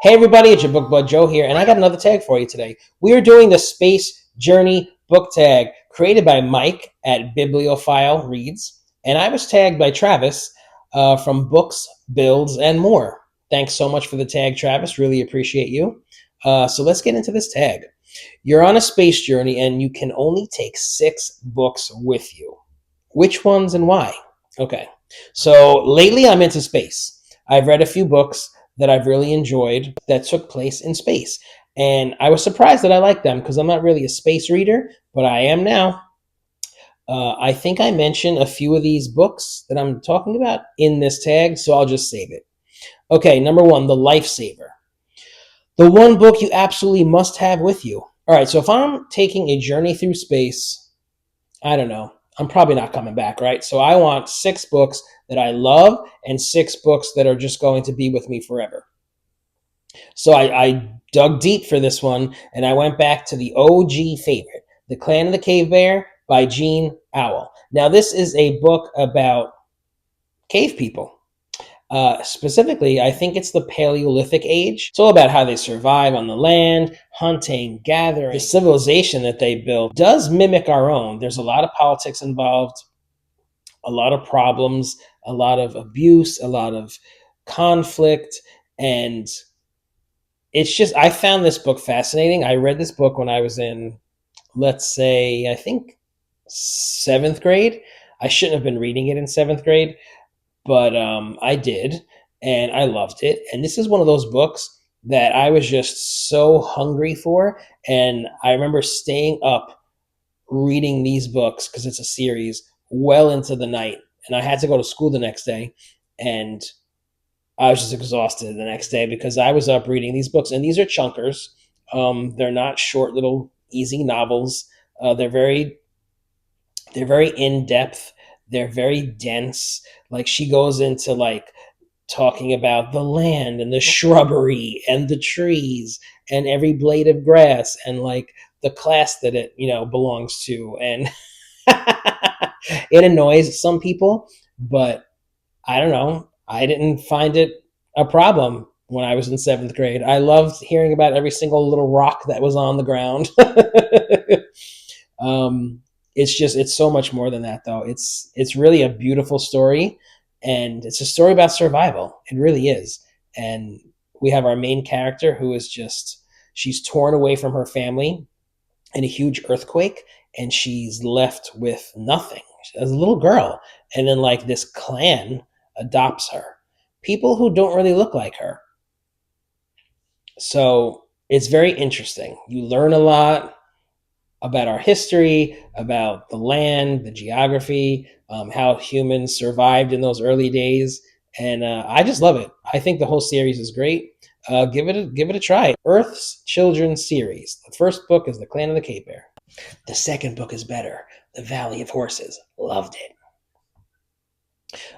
Hey everybody, it's your book bud Joe here, and I got another tag for you today. We are doing the Space Journey book tag created by Mike at Bibliophile Reads, and I was tagged by Travis from Books, Builds, and More. Thanks so much for the tag, Travis. Really appreciate you. So let's get into this tag. You're on a space journey, and you can only take 6 books with you. Which ones and why? Okay, so lately I'm into space. I've read a few books that I've really enjoyed that took place in space. And I was surprised that I liked them because I'm not really a space reader, but I am now. I think I mentioned a few of these books that I'm talking about in this tag, so I'll just save it. Okay, number 1, The Lifesaver. The one book you absolutely must have with you. All right, so if I'm taking a journey through space, I don't know, I'm probably not coming back, right? So I want 6 books that I love and 6 books that are just going to be with me forever. So I dug deep for this one, and I went back to the OG favorite, The Clan of the Cave Bear by Gene Owell. Now, this is a book about cave people. Specifically, I think it's the Paleolithic age. It's all about how they survive on the land, hunting, gathering. The civilization that they built does mimic our own. There's a lot of politics involved, a lot of problems, a lot of abuse, a lot of conflict, and it's just, I found this book fascinating. I read this book when I was in, let's say, I think 7th grade. I shouldn't have been reading it in 7th grade, but I did, and I loved it. And this is one of those books that I was just so hungry for, and I remember staying up reading these books, because it's a series, well into the night. And I had to go to school the next day, and I was just exhausted the next day because I was up reading these books. And these are chunkers. They're not short little easy novels. They're very in-depth. They're very dense. Like, she goes into like talking about the land and the shrubbery and the trees and every blade of grass and like the class that it, belongs to. And it annoys some people, but I don't know. I didn't find it a problem when I was in 7th grade. I loved hearing about every single little rock that was on the ground. It's so much more than that, though. It's really a beautiful story, and it's a story about survival. It really is. And we have our main character who is she's torn away from her family in a huge earthquake, and she's left with nothing as a little girl. And then like this clan adopts her, people who don't really look like her. So it's very interesting. You learn a lot about our history, about the land, the geography, how humans survived in those early days. And I just love it. I think the whole series is great. Give it a try. Earth's Children's series. The first book is The Clan of the Cave Bear. The second book is better. The Valley of Horses. Loved it.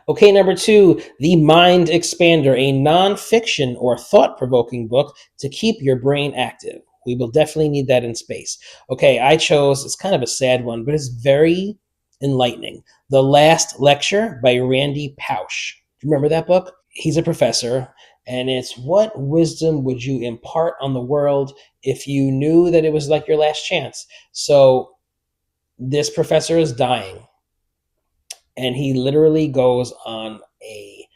Okay, number 2, The Mind Expander, a nonfiction or thought-provoking book to keep your brain active. We will definitely need that in space. Okay, I chose, it's kind of a sad one, but it's very enlightening. The Last Lecture by Randy Pausch. Do you remember that book? He's a professor, and it's what wisdom would you impart on the world if you knew that it was like your last chance? So this professor is dying, and he literally goes on a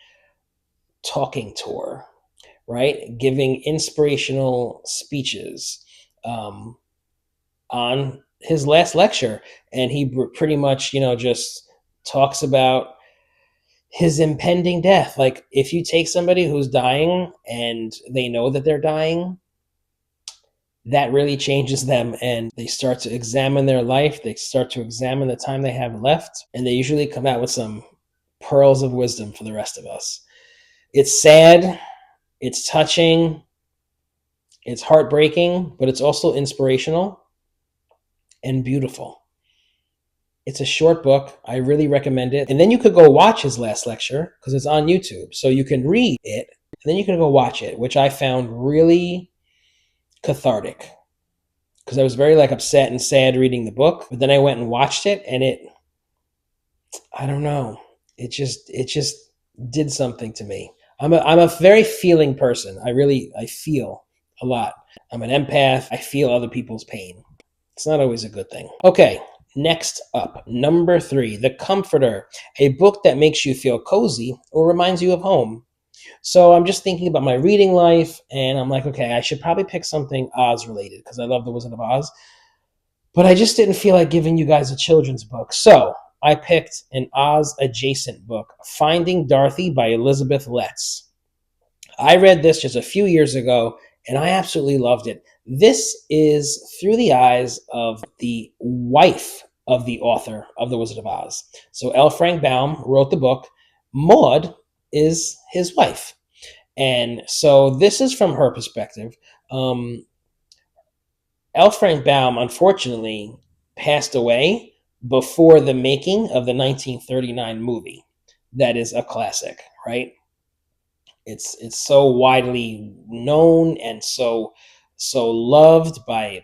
talking tour, right? Giving inspirational speeches on his last lecture. And he pretty much, just talks about his impending death. Like, if you take somebody who's dying and they know that they're dying, that really changes them, and they start to examine their life. They start to examine the time they have left, and they usually come out with some pearls of wisdom for the rest of us. It's sad, it's touching, it's heartbreaking, but it's also inspirational and beautiful. It's a short book. I really recommend it. And then you could go watch his last lecture because it's on YouTube. So you can read it, and then you can go watch it, which I found really cathartic, because I was very upset and sad reading the book, but then I went and watched it, and I don't know, it just did something to me. I'm a very feeling person. I feel a lot. I'm an empath. I feel other people's pain. It's not always a good thing. Okay, next up, number 3, The Comforter, a book that makes you feel cozy or reminds you of home. So I'm just thinking about my reading life, and I'm like, okay, I should probably pick something Oz related because I love The Wizard of Oz. But I just didn't feel like giving you guys a children's book. So I picked an Oz adjacent book, Finding Dorothy by Elizabeth Letts. I read this just a few years ago, and I absolutely loved it. This is through the eyes of the wife of the author of The Wizard of Oz. So L. Frank Baum wrote the book. Maud is his wife. And so this is from her perspective. L. Frank Baum, unfortunately, passed away before the making of the 1939 movie. That is a classic, right? It's so widely known and so loved by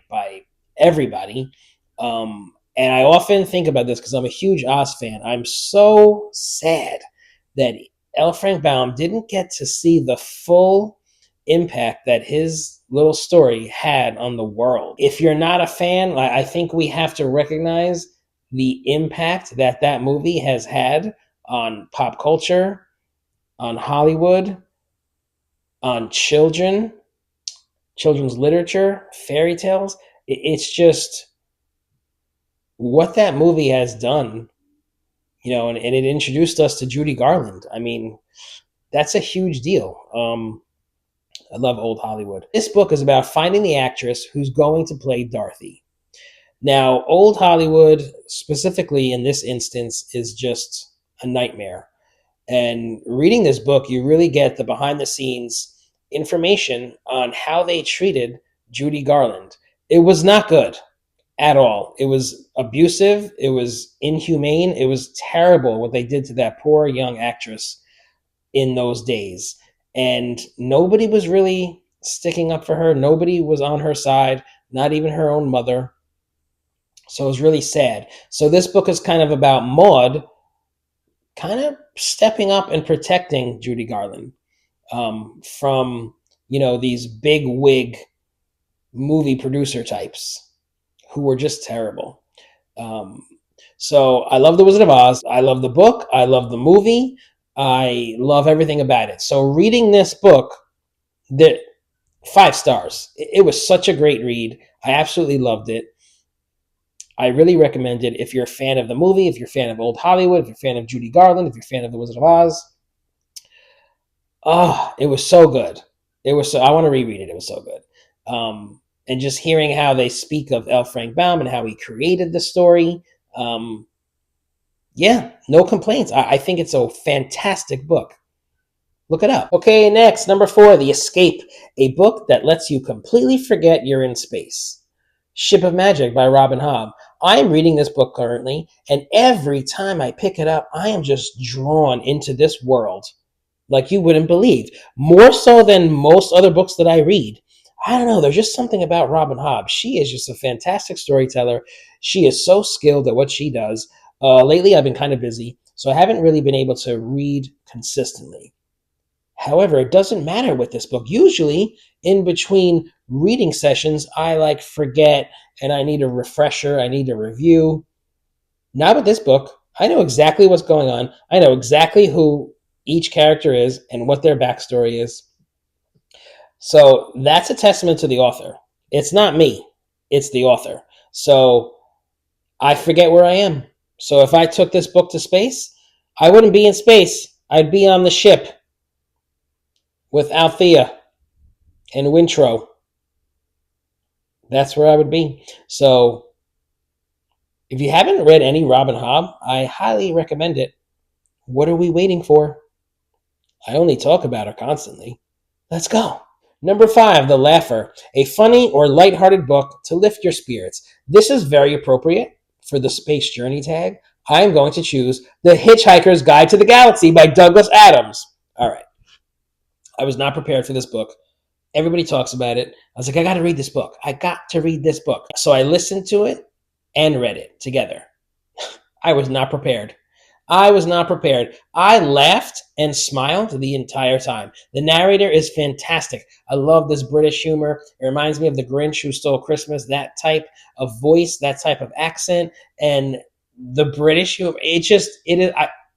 everybody. And I often think about this because I'm a huge Oz fan. I'm so sad that L. Frank Baum didn't get to see the full impact that his little story had on the world. If you're not a fan, I think we have to recognize the impact that that movie has had on pop culture, on Hollywood, on children's literature, fairy tales. It's just what that movie has done, and it introduced us to Judy Garland. I mean, that's a huge deal. I love old Hollywood. This book is about finding the actress who's going to play Dorothy. Now, old Hollywood, specifically in this instance, is just a nightmare. And reading this book, you really get the behind the scenes information on how they treated Judy Garland. It was not good at all. It was abusive. It was inhumane. It was terrible what they did to that poor young actress in those days. And nobody was really sticking up for her. Nobody was on her side, not even her own mother. So it was really sad. So this book is kind of about Maud kind of stepping up and protecting Judy Garland from these big wig movie producer types who were just terrible. So I love The Wizard of Oz. I love the book. I love the movie. I love everything about it. So reading this book, the 5 stars. It was such a great read. I absolutely loved it. I really recommend it if you're a fan of the movie, if you're a fan of old Hollywood, if you're a fan of Judy Garland, if you're a fan of The Wizard of Oz. Oh, it was so good. I want to reread it. It was so good. And just hearing how they speak of L. Frank Baum and how he created the story. Yeah, no complaints. I think it's a fantastic book. Look it up. Okay, next, number 4, The Escape, a book that lets you completely forget you're in space. Ship of Magic by Robin Hobb. I am reading this book currently, and every time I pick it up, I am just drawn into this world like you wouldn't believe. More so than most other books that I read. I don't know, there's just something about Robin Hobb. She is just a fantastic storyteller. She is so skilled at what she does. Lately, I've been kind of busy, so I haven't really been able to read consistently. However, it doesn't matter with this book. Usually, in between reading sessions, I forget and I need a refresher, I need a review. Not with this book. I know exactly what's going on. I know exactly who each character is and what their backstory is. So that's a testament to the author. It's not me, it's the author. So I forget where I am. So if I took this book to space, I wouldn't be in space. I'd be on the ship with Althea and Wintro. That's where I would be. So if you haven't read any Robin Hobb, I highly recommend it. What are we waiting for? I only talk about her constantly. Let's go. Number 5, The Laugher, a funny or lighthearted book to lift your spirits. This is very appropriate for the space journey tag. I am going to choose The Hitchhiker's Guide to the Galaxy by Douglas Adams. All right. I was not prepared for this book. Everybody talks about it. I was like, I got to read this book. I got to read this book. So I listened to it and read it together. I was not prepared. I was not prepared. I laughed and smiled the entire time. The narrator is fantastic. I love this British humor. It reminds me of the Grinch Who Stole Christmas, that type of voice, that type of accent, and the British humor. It is.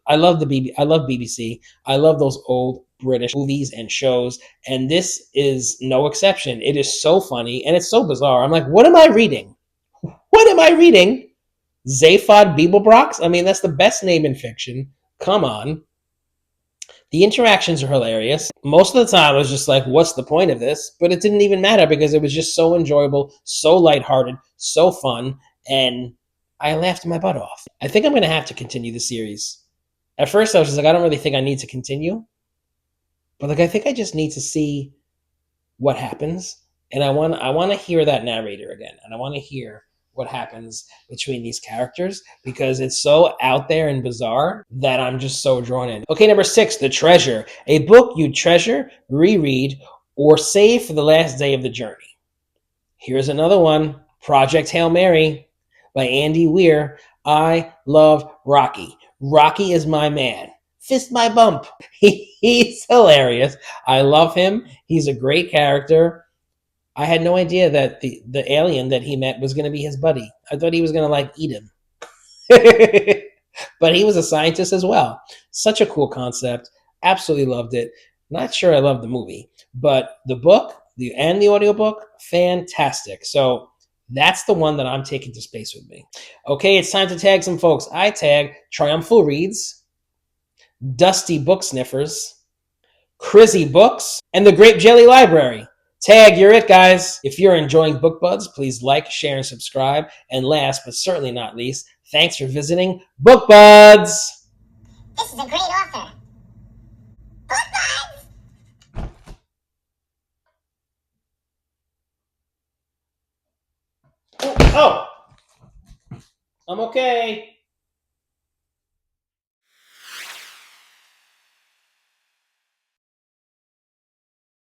I love I love BBC. I love those old British movies and shows, and this is no exception. It is so funny and it's so bizarre. I'm like, what am I reading? What am I reading? Zaphod Beeblebrox? I mean, that's the best name in fiction. Come on. The interactions are hilarious. Most of the time, I was just like, what's the point of this? But it didn't even matter because it was just so enjoyable, so lighthearted, so fun, and I laughed my butt off. I think I'm going to have to continue the series. At first, I was just like, I don't really think I need to continue, but like, I think I just need to see what happens, and I want to hear that narrator again, and I want to hear what happens between these characters because it's so out there and bizarre that I'm just so drawn in. Okay, number 6, The Treasure, a book you treasure, reread, or save for the last day of the journey. Here's another one, Project Hail Mary by Andy Weir. I love Rocky. Rocky is my man. Fist my bump. He's hilarious. I love him. He's a great character. I had no idea that the alien that he met was going to be his buddy. I thought he was going to like eat him. But he was a scientist as well. Such a cool concept. Absolutely loved it. Not sure I love the movie, but the book and the audiobook, fantastic. So that's the one that I'm taking to space with me. Okay, it's time to tag some folks. I tag Triumphal Reads, Dusty Book Sniffers, Crizzy Books, and the Grape Jelly Library. Tag, you're it, guys. If you're enjoying Book Buds, please like, share, and subscribe. And last, but certainly not least, thanks for visiting Book Buds. This is a great author. Book Buds! Oh, I'm okay.